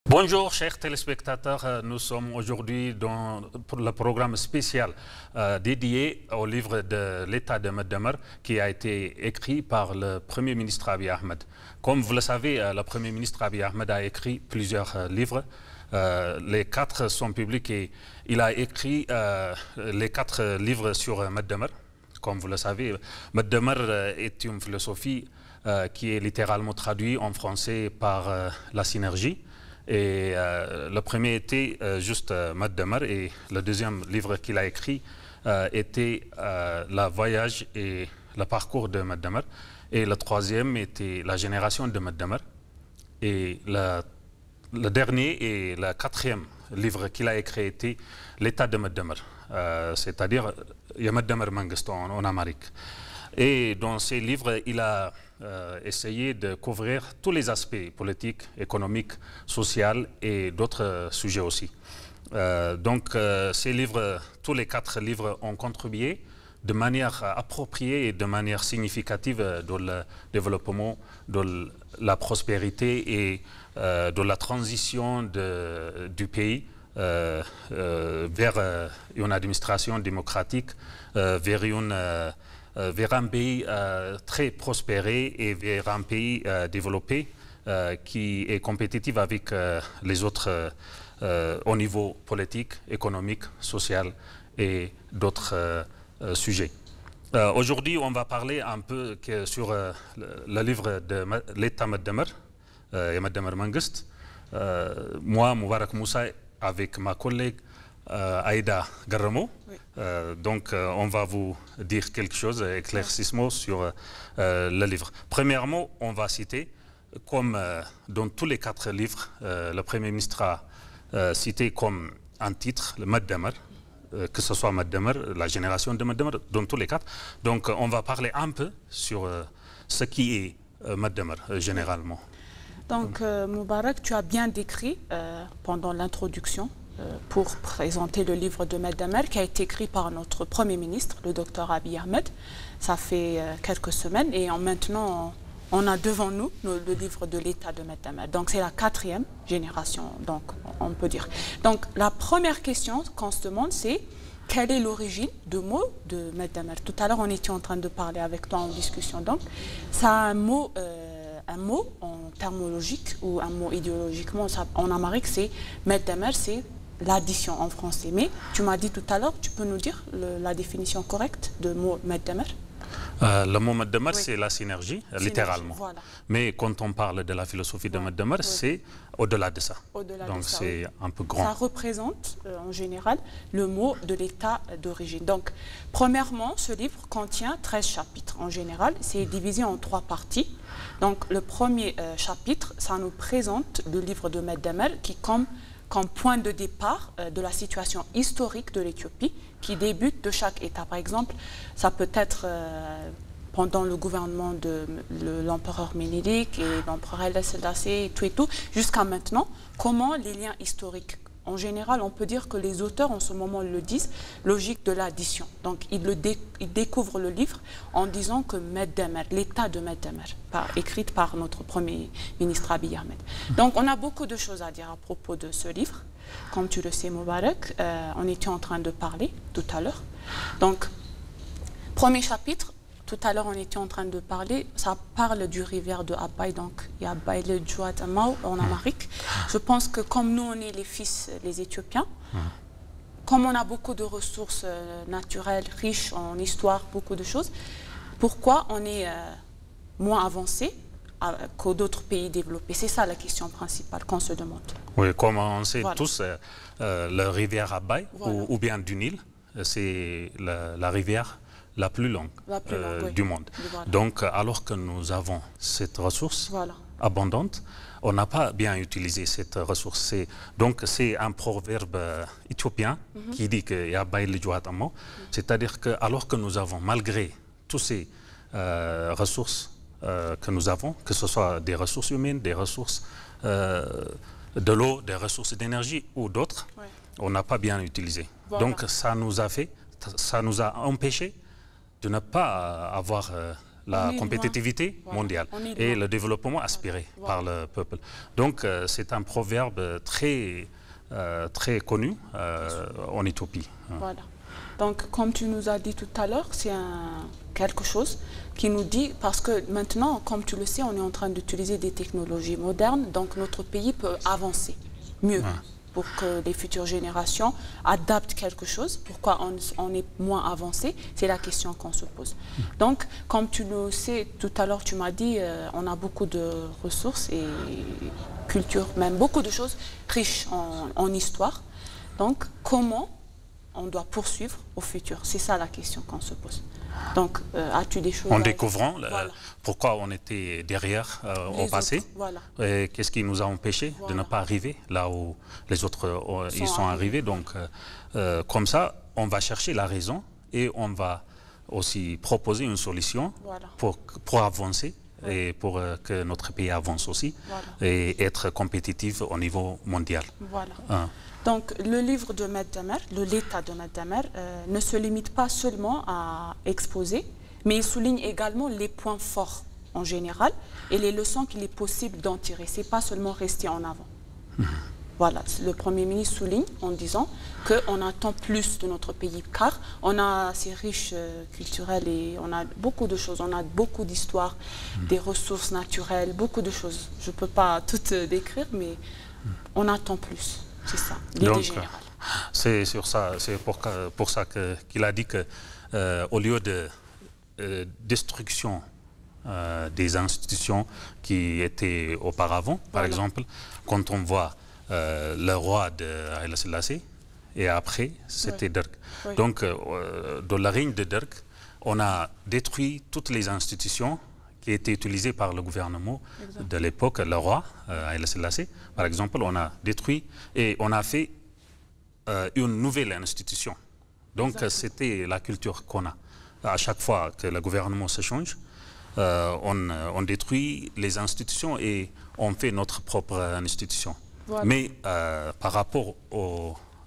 Bonjour chers téléspectateurs, nous sommes aujourd'hui pour le programme spécial dédié au livre de l'État de Maddamar qui a été écrit par le Premier ministre Abiy Ahmed. Comme vous le savez, le Premier ministre Abiy Ahmed a écrit plusieurs livres. Les 4 sont publics et il a écrit les 4 livres sur Maddamar. Comme vous le savez, Maddamar est une philosophie qui est littéralement traduite en français par la synergie. Et le premier était juste Maddamar et le deuxième livre qu'il a écrit était le voyage et le parcours de Maddamar. Et le troisième était la génération de Maddamar. Et le dernier et le 4e livre qu'il a écrit était l'État de Maddamar, c'est-à-dire Maddamar Mengistu en Amérique. Et dans ces livres, il a essayé de couvrir tous les aspects politiques, économiques, sociaux et d'autres sujets aussi. Ces livres, tous les 4 livres ont contribué de manière appropriée et de manière significative dans le développement, dans la prospérité et dans la transition du pays vers une administration démocratique, vers un pays très prospéré et vers un pays développé qui est compétitif avec les autres au niveau politique, économique, social et d'autres sujets. Aujourd'hui, on va parler un peu sur le livre de l'État Maddamar et Maddamar Mengistu. Moi, Moubarak Moussa, avec ma collègue Aïda Garamo. Oui. On va vous dire quelque chose, éclaircissement sur le livre. Premièrement, on va citer, comme dans tous les 4 livres, le Premier ministre a cité comme un titre, le Maddamar, que ce soit Maddamar, la génération de Maddamar, dans tous les 4. Donc, on va parler un peu sur ce qui est Maddamar, généralement. Donc, Moubarak, tu as bien décrit pendant l'introduction pour présenter le livre de Maddamar qui a été écrit par notre Premier ministre, le docteur Abiy Ahmed. Ça fait quelques semaines et maintenant on a devant nous le livre de l'État de Maddamar. Donc c'est la 4e génération, donc on peut dire. Donc la première question qu'on se demande, c'est quelle est l'origine du mot de Maddamar? Tout à l'heure on était en train de parler avec toi en discussion. Donc ça a un mot en terminologique ou un mot idéologiquement en amérique, c'est Maddamar, c'est l'addition en français. Mais tu m'as dit tout à l'heure, tu peux nous dire la définition correcte de mot Maddamar? Le mot Maddamar, oui, c'est la synergie, littéralement. Voilà. Mais quand on parle de la philosophie de Maddamar, oui, c'est au-delà de ça. Donc c'est un peu grand. Ça représente en général le mot de l'état d'origine. Donc premièrement, ce livre contient 13 chapitres. En général, c'est divisé en 3 parties. Donc le premier chapitre, ça nous présente le livre de Maddamar qui comme point de départ de la situation historique de l'Éthiopie qui débute de chaque État. Par exemple, ça peut être pendant le gouvernement de l'empereur Ménélik et l'empereur Haïlé Sélassié et tout, jusqu'à maintenant, comment les liens historiques. En général, on peut dire que les auteurs en ce moment le disent, logique de l'addition. Donc, ils découvrent le livre en disant que Maddamar, l'État de Maddamar, écrite par notre Premier ministre Abiy Ahmed. Donc, on a beaucoup de choses à dire à propos de ce livre. Comme tu le sais, Moubarak, on était en train de parler tout à l'heure. Donc, premier chapitre, tout à l'heure on était en train de parler, ça parle du rivière de Abay, donc il y a Abay le Djouad Amao en Amérique. Je pense que comme nous on est les fils, les Éthiopiens, comme on a beaucoup de ressources naturelles, riches en histoire, beaucoup de choses, pourquoi on est moins avancé que d'autres pays développés? C'est ça la question principale qu'on se demande. Oui, comme on sait tous, la rivière Abay, ou bien du Nil, c'est la rivière la plus longue, oui, du monde. Donc, alors que nous avons cette ressource abondante, on n'a pas bien utilisé cette ressource. Donc, c'est un proverbe éthiopien qui dit que c'est-à-dire que alors que nous avons, malgré toutes ces ressources que nous avons, que ce soit des ressources humaines, des ressources de l'eau, des ressources d'énergie ou d'autres, on n'a pas bien utilisé. Donc, ça nous a empêché de ne pas avoir la compétitivité mondiale et le développement aspiré par le peuple. Donc c'est un proverbe très connu en Éthiopie. Voilà. Donc, comme tu nous as dit tout à l'heure, c'est quelque chose qui nous dit, parce que maintenant, comme tu le sais, on est en train d'utiliser des technologies modernes, donc notre pays peut avancer mieux pour que les futures générations adaptent quelque chose. Pourquoi on est moins avancé? C'est la question qu'on se pose. Donc, comme tu le sais, tout à l'heure, tu m'as dit, on a beaucoup de ressources et culture, même beaucoup de choses riches en histoire. Donc, comment on doit poursuivre au futur? C'est ça la question qu'on se pose. Donc, as-tu des choses en découvrant pourquoi on était derrière au passé, et qu'est-ce qui nous a empêché de ne pas arriver là où les autres ils sont arrivés. Donc, comme ça, on va chercher la raison et on va aussi proposer une solution pour avancer et pour que notre pays avance aussi et être compétitif au niveau mondial. Donc, le livre de Maître Damer, l'état de Maître Damer, ne se limite pas seulement à exposer, mais il souligne également les points forts en général et les leçons qu'il est possible d'en tirer. Ce n'est pas seulement rester en avant. Voilà, le Premier ministre souligne en disant qu'on attend plus de notre pays, car on a assez riche culturel et on a beaucoup de choses, on a beaucoup d'histoires, des ressources naturelles, beaucoup de choses. Je ne peux pas toutes décrire, mais on attend plus. C'est ça, l'idée générale. C'est sur ça, c'est pour ça qu'il a dit que au lieu de destruction des institutions qui étaient auparavant, par exemple, quand on voit le roi de Haïlé Sélassié et après c'était Derg. Donc dans le règne de Derg, on a détruit toutes les institutions qui étaient utilisées par le gouvernement de l'époque, le roi Haïlé Sélassié. Par exemple, on a détruit et on a fait une nouvelle institution. Donc c'était la culture qu'on a. À chaque fois que le gouvernement se change, on détruit les institutions et on fait notre propre institution. Mais par rapport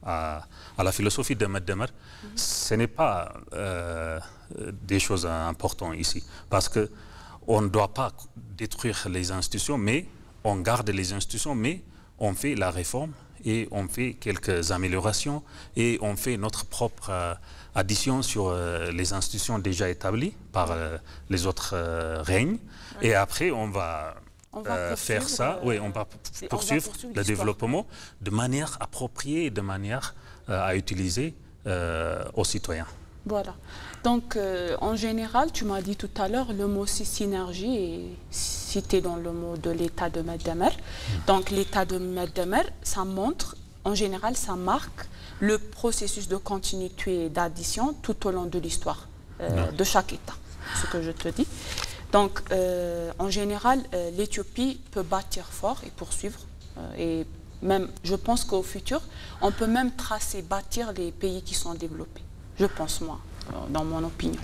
à la philosophie de Maître Damer, ce n'est pas des choses importantes ici. Parce qu'on ne doit pas détruire les institutions, mais on garde les institutions, mais on fait la réforme et on fait quelques améliorations et on fait notre propre addition sur les institutions déjà établies par les autres règnes. Et après, on va faire ça, on va poursuivre le développement de manière appropriée et de manière à utiliser aux citoyens. Voilà. Donc, en général, tu m'as dit tout à l'heure, le mot synergie est cité dans le mot de l'état de Maître Damer. Donc, l'état de Maître Damer, ça montre, en général, ça marque le processus de continuité et d'addition tout au long de l'histoire de chaque État, ce que je te dis. Donc, en général, l'Éthiopie peut bâtir fort et poursuivre. Et même, je pense qu'au futur, on peut même tracer, bâtir les pays qui sont développés. Je pense, moi, dans mon opinion.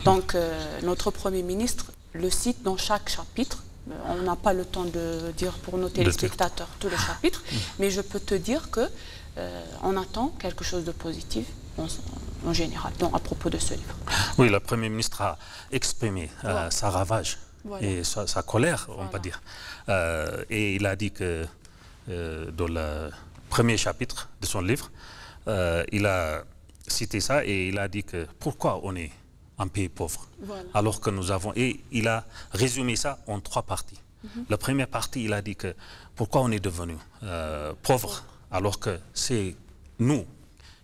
Donc, notre Premier ministre le cite dans chaque chapitre. On n'a pas le temps de dire pour nos téléspectateurs tout le chapitre, mais je peux te dire qu'on attend quelque chose de positif en général, donc à propos de ce livre. Oui, le Premier ministre a exprimé sa ravage et sa colère, on peut dire. Et il a dit que dans le premier chapitre de son livre, il a cité ça et il a dit que pourquoi on est un pays pauvre, alors que nous avons... Et il a résumé ça en 3 parties. La première partie, il a dit que pourquoi on est devenu pauvre, alors que c'est nous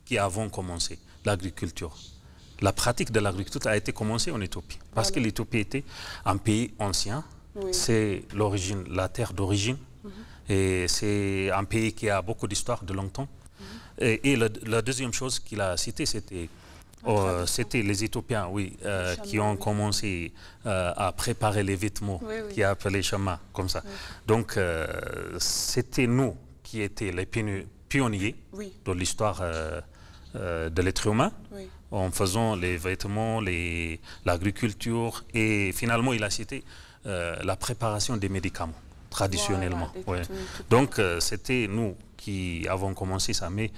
qui avons commencé l'agriculture. La pratique de l'agriculture a été commencée en Éthiopie, parce que l'Éthiopie était un pays ancien, c'est l'origine, la terre d'origine, et c'est un pays qui a beaucoup d'histoire de longtemps. Et la deuxième chose qu'il a citée, c'était les Éthiopiens, qui ont commencé à préparer les vêtements, qui a appelé Chama, comme ça. Donc, c'était nous qui étions les pionniers dans l'histoire de l'être humain, en faisant les vêtements, l'agriculture, et finalement, il a cité la préparation des médicaments, traditionnellement. Donc, c'était nous qui avons commencé ça. Mais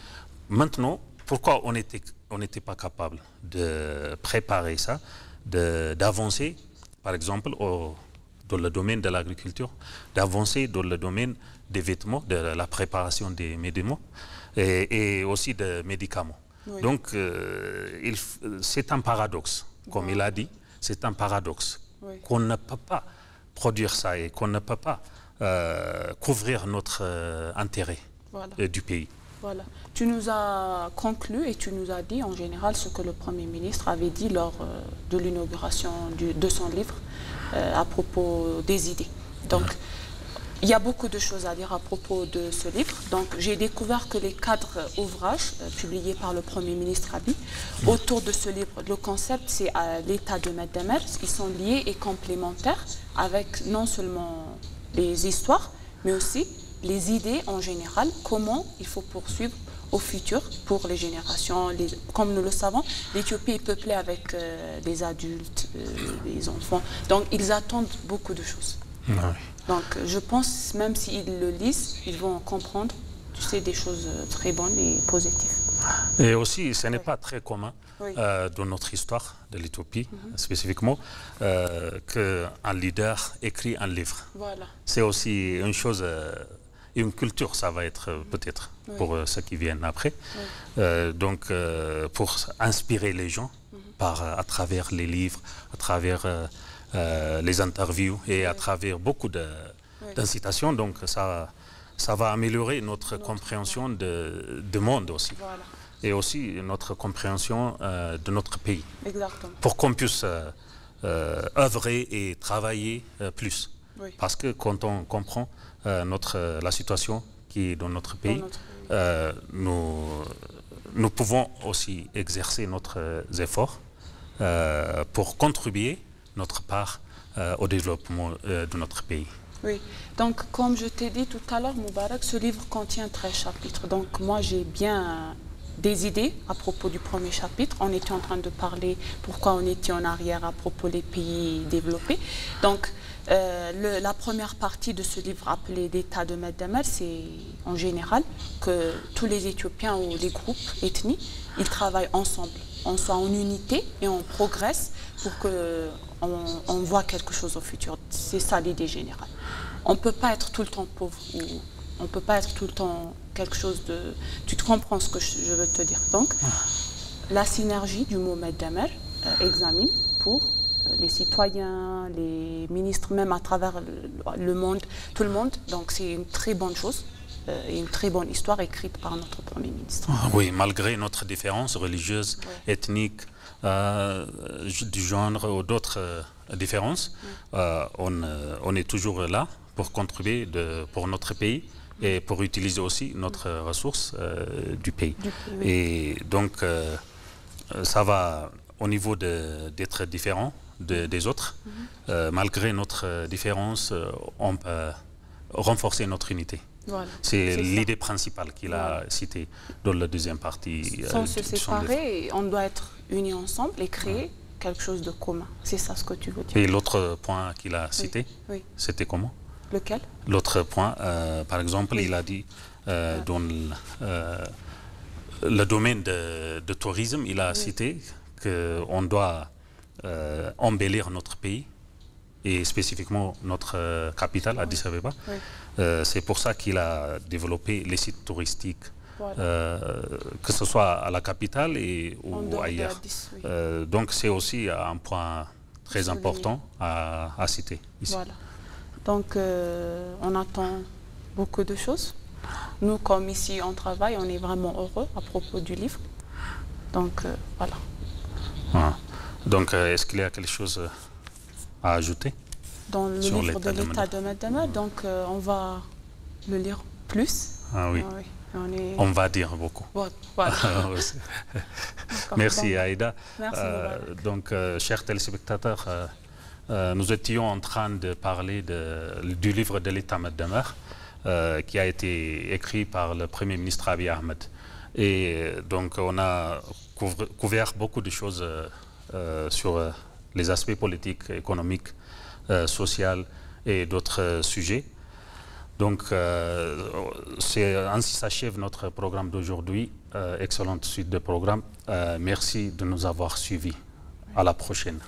maintenant, pourquoi on n'était pas capable de préparer ça, d'avancer? par exemple, dans le domaine de l'agriculture, d'avancer dans le domaine des vêtements, de la préparation des médicaments et aussi des médicaments. Oui. Donc, c'est un paradoxe, comme il a dit, c'est un paradoxe qu'on ne peut pas produire ça et qu'on ne peut pas couvrir notre intérêt du pays. Voilà. Tu nous as conclu et tu nous as dit en général ce que le Premier ministre avait dit lors de l'inauguration de son livre à propos des idées. Donc, il y a beaucoup de choses à dire à propos de ce livre. Donc, j'ai découvert que les 4 ouvrages publiés par le Premier ministre Abiy autour de ce livre, le concept, c'est l'état de Meddemer. Ils sont liés et complémentaires avec non seulement les histoires, mais aussi les idées en général, comment il faut poursuivre au futur pour les générations. Comme nous le savons, l'Éthiopie est peuplée avec des adultes, des enfants. Donc, ils attendent beaucoup de choses. Oui. Donc, je pense, même s'ils le lisent, ils vont comprendre, tu sais, des choses très bonnes et positives. Et aussi, ce n'est pas très commun dans notre histoire de l'Éthiopie, spécifiquement, qu'un leader écrit un livre. Voilà. C'est aussi une chose, une culture, ça va être peut-être pour ceux qui viennent après. Donc, pour inspirer les gens à travers les livres, à travers les interviews et à travers beaucoup d'incitations. Donc, ça va améliorer notre compréhension du monde aussi. Voilà. Et aussi notre compréhension de notre pays. Exactement. Pour qu'on puisse œuvrer et travailler plus. Oui. Parce que quand on comprend la situation qui est dans notre pays, nous pouvons aussi exercer nos efforts pour contribuer notre part au développement de notre pays. Oui, donc comme je t'ai dit tout à l'heure, Moubarak, ce livre contient 13 chapitres. Donc moi j'ai bien des idées à propos du premier chapitre. On était en train de parler pourquoi on était en arrière à propos des pays développés. Donc la première partie de ce livre appelé l'état de Meddemer, c'est en général que tous les Éthiopiens ou les groupes ethniques, ils travaillent ensemble. On soit en unité et on progresse pour qu'on voit quelque chose au futur. C'est ça l'idée générale. On ne peut pas être tout le temps pauvre ou on ne peut pas être tout le temps quelque chose de... Tu te comprends ce que je veux te dire. Donc, la synergie du mot Meddemer examine pour les citoyens, les ministres, même à travers le monde, tout le monde. Donc, c'est une très bonne chose. Et une très bonne histoire écrite par notre Premier ministre. Oui, malgré notre différence religieuse, ethnique, du genre ou d'autres différences, on est toujours là pour contribuer pour notre pays et pour utiliser aussi notre ressource du pays. Et donc, ça va au niveau d'être différent des autres. Malgré notre différence, on peut renforcer notre unité. Voilà, c'est l'idée principale qu'il a citée dans la deuxième partie. Sans se séparer, on doit être unis ensemble et créer quelque chose de commun. C'est ça ce que tu veux dire. Et l'autre point qu'il a cité, c'était comment? Lequel? L'autre point, par exemple, il a dit dans le domaine de tourisme, il a cité qu'on doit embellir notre pays et spécifiquement notre capitale, Addis Abeba. C'est pour ça qu'il a développé les sites touristiques, que ce soit à la capitale ou ailleurs. Donc c'est aussi un point très important à citer ici. Voilà. Donc on attend beaucoup de choses. Nous, comme ici on travaille, on est vraiment heureux à propos du livre. Donc voilà. Donc est-ce qu'il y a quelque chose à ajouter dans le livre de l'état de Meddemer? Donc on va le lire plus. Ah oui. On va dire beaucoup. Voilà. Merci Aïda. Merci. Donc chers téléspectateurs, nous étions en train de parler du livre de l'état Meddemer qui a été écrit par le Premier ministre Abiy Ahmed. Et donc on a couvert beaucoup de choses sur les aspects politiques, économiques, sociaux et d'autres sujets. Donc, ainsi s'achève notre programme d'aujourd'hui. Excellente suite de programme. Merci de nous avoir suivis. À la prochaine.